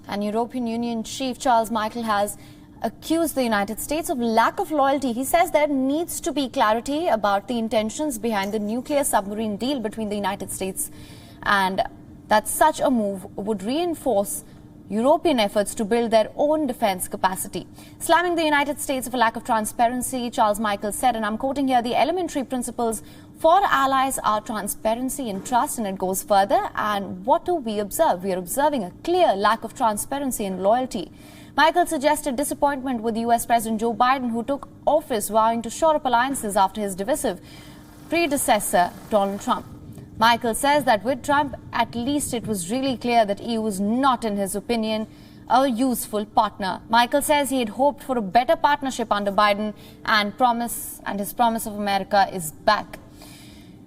And European Union Chief Charles Michel has accused the United States of lack of loyalty. He says there needs to be clarity about the intentions behind the nuclear submarine deal between the United States, and that such a move would reinforce European efforts to build their own defense capacity. Slamming the United States for lack of transparency, Charles Michel said, and I'm quoting here, "The elementary principles for allies are transparency and trust," and it goes further. And what do we observe? We are observing a clear lack of transparency and loyalty. Michel suggested disappointment with US President Joe Biden, who took office vowing to shore up alliances after his divisive predecessor, Donald Trump. Michel says that with Trump, at least it was really clear that EU was not, in his opinion, a useful partner. Michel says he had hoped for a better partnership under Biden, and his promise of America is back.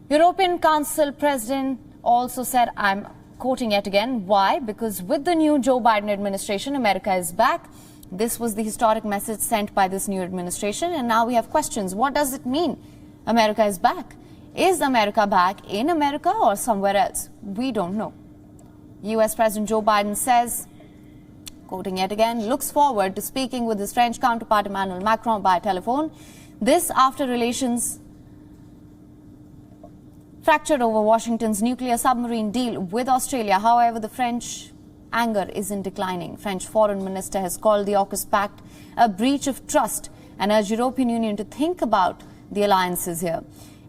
European Council President also said, I'm quoting yet again, why? Because with the new Joe Biden administration, America is back. This was the historic message sent by this new administration, and now we have questions. What does it mean? America is back. Is America back in America or somewhere else? We don't know. US President Joe Biden says, quoting yet again, looks forward to speaking with his French counterpart Emmanuel Macron by telephone. This after relations fractured over Washington's nuclear submarine deal with Australia. However, the French anger isn't declining. French Foreign Minister has called the AUKUS Pact a breach of trust and urged European Union to think about the alliances here.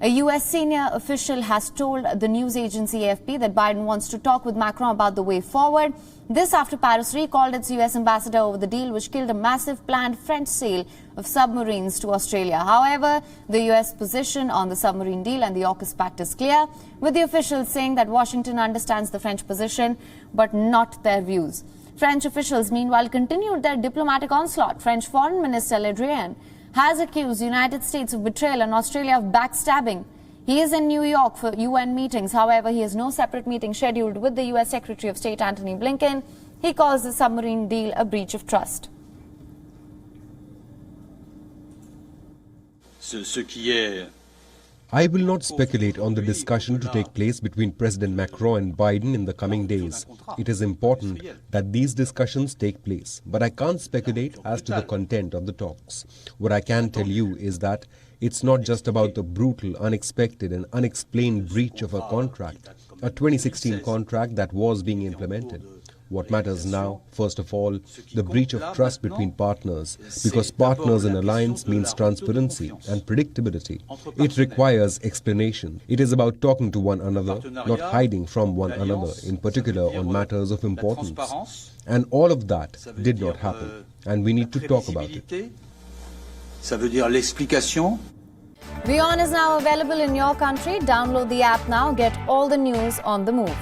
A US senior official has told the news agency AFP that Biden wants to talk with Macron about the way forward. This after Paris recalled its US ambassador over the deal, which killed a massive planned French sale of submarines to Australia. However, the US position on the submarine deal and the AUKUS Pact is clear, with the officials saying that Washington understands the French position but not their views. French officials, meanwhile, continued their diplomatic onslaught. French Foreign Minister Le Drian has accused the United States of betrayal and Australia of backstabbing. He is in New York for UN meetings. However, he has no separate meeting scheduled with the US Secretary of State Antony Blinken. He calls the submarine deal a breach of trust. I will not speculate on the discussion to take place between President Macron and Biden in the coming days. It is important that these discussions take place, but I can't speculate as to the content of the talks. What I can tell you is that it's not just about the brutal, unexpected and unexplained breach of a contract, a 2016 contract that was being implemented. What matters now, first of all, the breach of trust between partners, because partners in alliance means transparency and predictability. It requires explanation. It is about talking to one another, not hiding from one another, in particular on matters of importance. And all of that did not happen, and we need to talk about it. WION is now available in your country. Download the app now. Get all the news on the move.